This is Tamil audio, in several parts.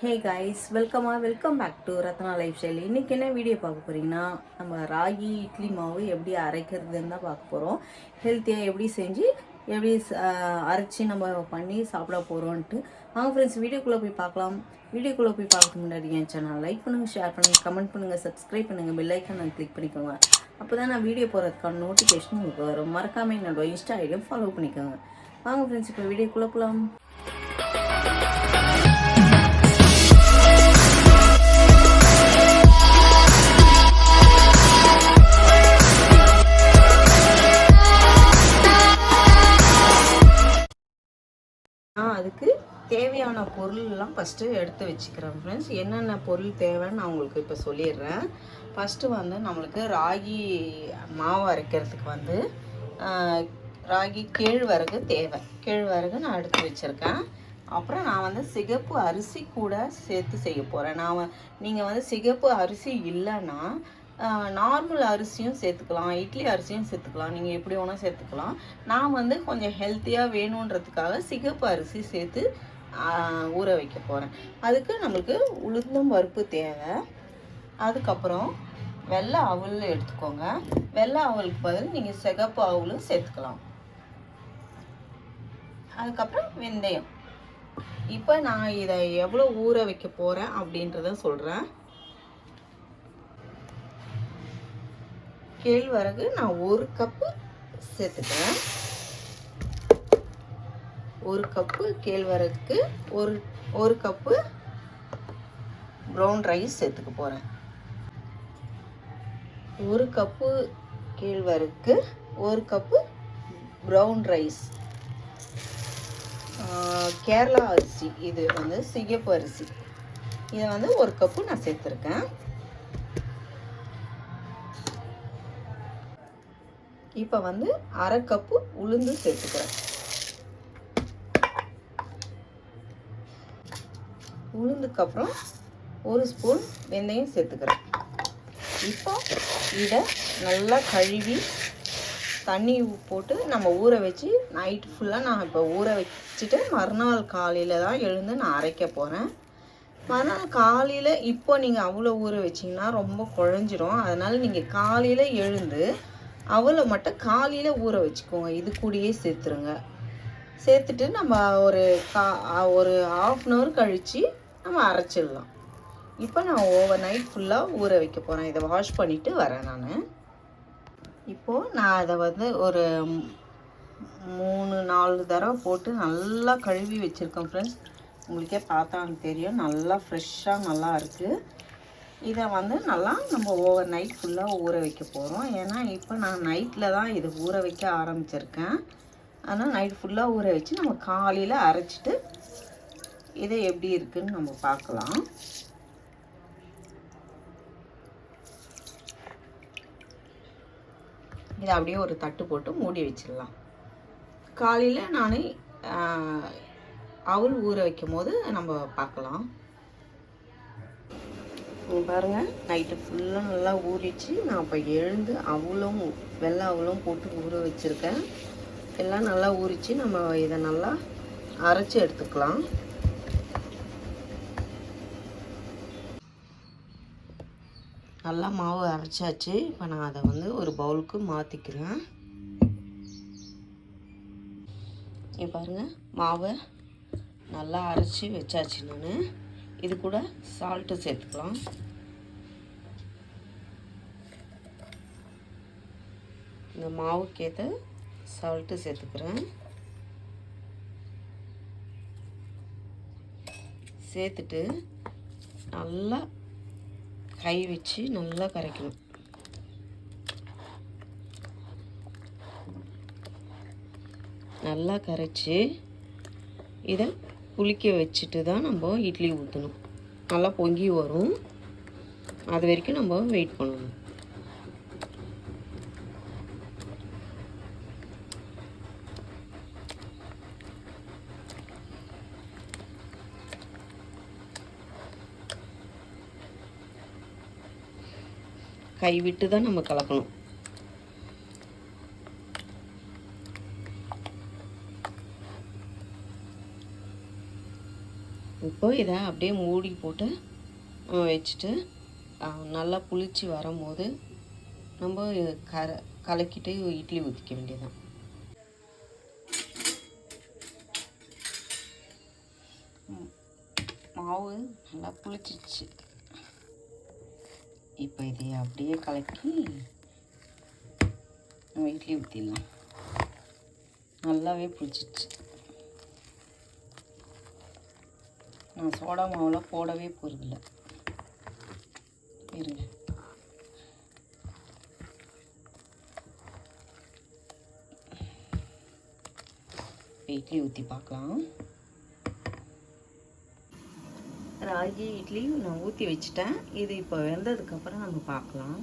Hey guys, welcome back to Rathna lifestyle. இன்றைக்கி என்ன வீடியோ பார்க்க போகிறீங்கன்னா, நம்ம ராகி இட்லி மாவு எப்படி அரைக்கிறதுன்னு தான் பார்க்க போகிறோம். ஹெல்த்தியாக எப்படி செஞ்சு எப்படி அரைச்சி நம்ம பண்ணி சாப்பிட போகிறோன்ட்டு வாங்க ஃப்ரெண்ட்ஸ், வீடியோக்குள்ளே போய் பார்க்கலாம். வீடியோக்குள்ளே போய் பார்க்கறதுக்கு முன்னாடி என் சேனல் லைக் பண்ணுங்கள், ஷேர் பண்ணுங்கள், கமெண்ட் பண்ணுங்கள், சப்ஸ்கிரைப் பண்ணுங்கள், பெல் ஐக்கான் கிளிக் பண்ணிக்கோங்க. அப்போ தான் நான் வீடியோ போகிறதுக்கான நோட்டிஃபிகேஷன் உங்களுக்கு வரும். மறக்காமல் என்னோட இன்ஸ்டா ஐடியும் ஃபாலோ பண்ணிக்கோங்க. வாங்க ஃப்ரெண்ட்ஸ், இப்போ வீடியோக்குள்ளே போகலாம். அதுக்கு தேவையான பொருள்லாம் ஃபஸ்ட்டு எடுத்து வச்சுக்கிறேன் ஃப்ரெண்ட்ஸ். என்னென்ன பொருள் தேவைன்னு நான் உங்களுக்கு இப்போ சொல்லிடுறேன். ஃபஸ்ட்டு வந்து நம்மளுக்கு ராகி மாவு அரைக்கிறதுக்கு வந்து ராகி கேழ்வரகு தேவை. கேழ்வரகு நான் எடுத்து வச்சுருக்கேன். அப்புறம் நான் வந்து சிகப்பு அரிசி கூட சேர்த்து செய்ய போகிறேன். நீங்கள் வந்து சிகப்பு அரிசி இல்லைன்னா நார்மல் அரிசியும் சேர்த்துக்கலாம், இட்லி அரிசியும் சேர்த்துக்கலாம், நீங்கள் எப்படி வேணால் சேர்த்துக்கலாம். நான் வந்து கொஞ்சம் ஹெல்த்தியாக வேணுன்றதுக்காக சிகப்பு அரிசி சேர்த்து ஊற வைக்க போகிறேன். அதுக்கு நம்மளுக்கு உளுந்தம் பருப்பு தேவை. அதுக்கப்புறம் வெள்ளை அவல் எடுத்துக்கோங்க. வெள்ளை அவலுக்கு பதில் நீங்கள் சிகப்பு அவலும் சேர்த்துக்கலாம். அதுக்கப்புறம் வெந்தயம். இப்போ நான் இதை எவ்வளோ ஊற வைக்க போகிறேன் அப்படின்றத சொல்கிறேன். கேழ்வரகு நான் 1 கப்பு சேர்த்துக்கிறேன். 1 கப்பு கேழ்வரகுக்கு ஒரு கப்பு ப்ரௌன் ரைஸ் சேர்த்துக்க போகிறேன். 1 கப்பு கேழ்வரகுக்கு 1 கப்பு ப்ரௌன் ரைஸ். கேரளா அரிசி, இது வந்து சிகப்பு அரிசி, இதை வந்து 1 கப்பு நான் சேர்த்துருக்கேன். இப்போ வந்து 1/2 கப்பு உளுந்து சேர்த்துக்கிறேன். உளுந்துக்கு அப்புறம் 1 ஸ்பூன் வெந்தயம் சேர்த்துக்கிறேன். இப்போ இதை நல்லா கழுவி தண்ணி போட்டு நம்ம ஊற வச்சு நைட் ஃபுல்லாக நான் இப்போ ஊற வச்சுட்டு மறுநாள் காலையில் தான் எழுந்து நான் அரைக்க போகிறேன். மறுநாள் காலையில் இப்போ நீங்கள் அவ்வளோ ஊற வச்சிங்கன்னா ரொம்ப குழஞ்சிரும். அதனால் நீங்கள் காலையில் எழுந்து அவளை மட்டும் காலையில் ஊற வச்சுக்கோங்க. இது கூடயே சேர்த்துருங்க. சேர்த்துட்டு நம்ம ஒரு 1/2 hour கழித்து நம்ம அரைச்சிடலாம். இப்போ நான் ஓவர் நைட் ஃபுல்லாக ஊற வைக்க போகிறேன். இதை வாஷ் பண்ணிவிட்டு வரேன் நான். இப்போது நான் அதை வந்து ஒரு 3-4 தடவை போட்டு நல்லா கழுவி வச்சுருக்கேன் ஃப்ரெண்ட்ஸ். உங்களுக்கே பார்த்தா தெரியும், நல்லா ஃப்ரெஷ்ஷாக நல்லா இருக்குது. இதை வந்து நல்லா நம்ம ஓவர் நைட் ஃபுல்லாக ஊற வைக்க போகிறோம். ஏன்னா இப்போ நான் நைட்டில் தான் இதை ஊற வைக்க ஆரம்பிச்சிருக்கேன். ஆனால் நைட் ஃபுல்லாக ஊற வச்சு நம்ம காலையில் அரைச்சிட்டு இதை எப்படி இருக்குதுன்னு நம்ம பார்க்கலாம். இதை அப்படியே ஒரு தட்டு போட்டு மூடி வச்சிடலாம். காலையில் நான் அவல் ஊற வைக்கும் போது நம்ம பார்க்கலாம். பாருங்கள், நைட்டு ஃபுல்லாக நல்லா ஊறிச்சு. நான் இப்போ எழுந்து அவலும் வெள்ளை அவலும் போட்டு ஊற வச்சுருக்கேன். எல்லாம் நல்லா ஊறிச்சு. நம்ம இதை நல்லா அரைச்சி எடுத்துக்கலாம். நல்லா மாவு அரைச்சாச்சு. இப்போ நான் அதை வந்து ஒரு பவுலுக்கு மாற்றிக்கிறேன். இப்போ பாருங்கள், மாவை நல்லா அரைச்சி வச்சாச்சு. நான் இது கூட சால்ட்டு சேர்த்துக்கலாம். இந்த மாவுக்கேற்ற சால்ட்டு சேர்த்துக்கிறேன். சேர்த்துட்டு நல்லா கை வச்சு நல்லா கரைக்கணும். நல்லா கரைச்சி இதை புளிக்க வச்சுட்டு தான் நம்ம இட்லி ஊற்றணும். நல்லா பொங்கி வரும். அது வரைக்கும் நம்ம வெயிட் பண்ணணும். கை விட்டு தான் நம்ம கலக்கணும். இப்போ இதை அப்படியே மூடி போட்டு வச்சுட்டு நல்லா புளிச்சு வரும்போது நம்ம கலக்கிட்டு இட்லி ஊற்றிக்க வேண்டியதுதான். மாவு நல்லா புளிச்சிச்சு. இப்போ இதை அப்படியே கலக்கி நம்ம இட்லி ஊற்றிடலாம். நல்லாவே புளிச்சிச்சு. நான் சோடா மாவுலாம் போடவே போகிறதில்ல. இருங்க, இட்லி ஊற்றி பார்க்கலாம். ராகி இட்லி நான் ஊற்றி வச்சுட்டேன். இது இப்போ வெந்ததுக்கப்புறம் நம்ம பார்க்கலாம்.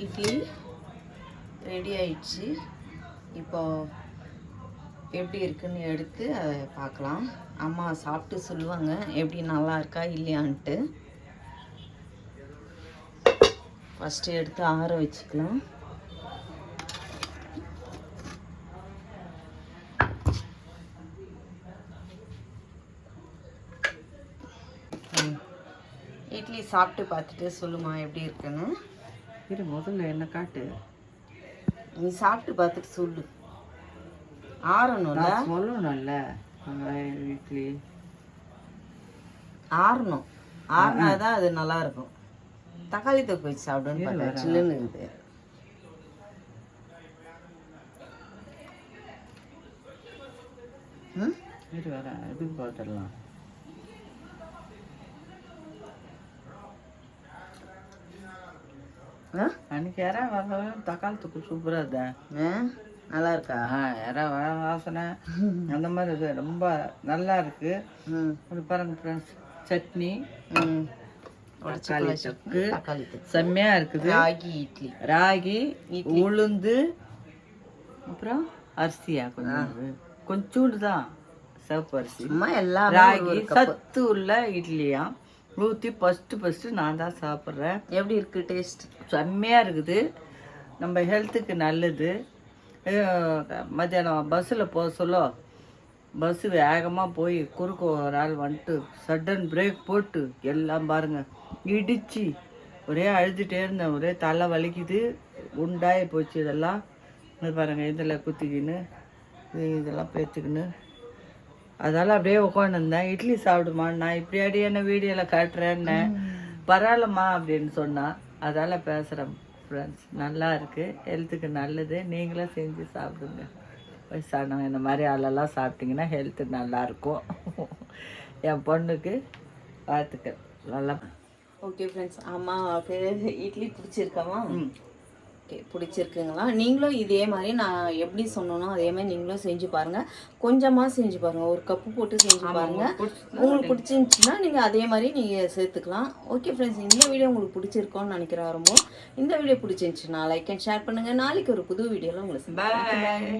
இட்லி ரெடி ஆயிடுச்சு. இப்போ எப்படி இருக்குன்னு எடுத்து அதை பார்க்கலாம். அம்மா சாப்பிட்டு சொல்லுவாங்க எப்படி நல்லா இருக்கா இல்லையான்ட்டு. ஃபஸ்ட்டு எடுத்து ஆற வச்சுக்கலாம். இட்லி சாப்பிட்டு பார்த்துட்டு சொல்லுமா எப்படி இருக்குன்னு. இரு, முதல்ல என்ன காட்டு. நீ சாப்பிட்டு பார்த்துட்டு சொல்லு. ஆறணும்ல, சொல்லணும்ல. இட்லி ஆறணும். ஆறினாதான் அது நல்லா இருக்கும். தக்காளி தொக்கு வச்சு சாப்பிடுன்னு பார்த்தா சில்லுன்னு இருக்குது. இரு வரேன், எதுக்கு பார்த்துடலாம். அன்னைக்கு யாரா வர தக்காளி தொக்கு சூப்பராக இருந்தேன். நல்லா இருக்கா? யாரா வர வாசனை அந்த மாதிரி இது ரொம்ப நல்லா இருக்கு. அது பாருங்க ஃப்ரெண்ட்ஸ், சட்னி, தக்காளி தொக்கு செம்மையா இருக்குது. ராகி இட்லி, ராகி உளுந்து, அப்புறம் அரிசியா கொஞ்சோண்டு தான் சிவப்பு அரிசி, ராகி சத்து உள்ள இட்லியா ஊற்றி ஃபஸ்ட்டு நான் தான் சாப்பிட்றேன். எப்படி இருக்கு டேஸ்ட்? செம்மையாக இருக்குது. நம்ம ஹெல்த்துக்கு நல்லது. மத்தியானம் பஸ்ஸில் போக சொல்ல பஸ்ஸு வேகமாக போய் குறுக்க ஒரு ஆள் வந்துட்டு சடன் பிரேக் போட்டு எல்லாம் பாருங்கள் இடித்து ஒரே அழுதுகிட்டே இருந்தேன். ஒரே தலை வலிக்குது, உண்டாகி போச்சு. இதெல்லாம் இது பாருங்கள், இதில் குத்திக்கின்னு இதெல்லாம் பேத்துக்கின்னு அதெல்லாம் அப்படியே உட்காந்துருந்தேன். இட்லி சாப்பிடுமா, நான் இப்படி அடி என்ன வீடியோவில் காட்டுறேன்னு. பரவாயில்லம்மா அப்படின்னு சொன்னான். அதால் பேசுகிறேன் ஃப்ரெண்ட்ஸ். நல்லா இருக்குது, ஹெல்த்துக்கு நல்லது. நீங்களும் செஞ்சு சாப்பிடுங்க. வயசானவங்க இந்த மாதிரி ஆளெல்லாம் சாப்பிட்டிங்கன்னா ஹெல்த்து நல்லாயிருக்கும். என் பொண்ணுக்கு பார்த்துக்க நல்லா. ஓகே ஃப்ரெண்ட்ஸ், அம்மாவுக்கு இட்லி பிடிச்சிருக்காமா? ஓகே, பிடிச்சிருக்குங்களா? நீங்களும் இதே மாதிரி நான் எப்படி சொன்னோனோ அதே மாதிரி நீங்களும் செஞ்சு பாருங்கள். கொஞ்சமாக செஞ்சு பாருங்கள், ஒரு கப்பு போட்டு செஞ்சு பாருங்கள். உங்களுக்கு பிடிச்சிருந்துச்சின்னா நீங்கள் அதே மாதிரி நீங்கள் சேர்த்துக்கலாம். ஓகே ஃப்ரெண்ட்ஸ், இந்த வீடியோ உங்களுக்கு பிடிச்சிருக்கோன்னு நினைக்கிறேன். ரொம்ப இந்த வீடியோ பிடிச்சிருந்துச்சுன்னா லைக் அண்ட் ஷேர் பண்ணுங்கள். நாளைக்கு ஒரு புது வீடியோவில் உங்களுக்கு பாய்.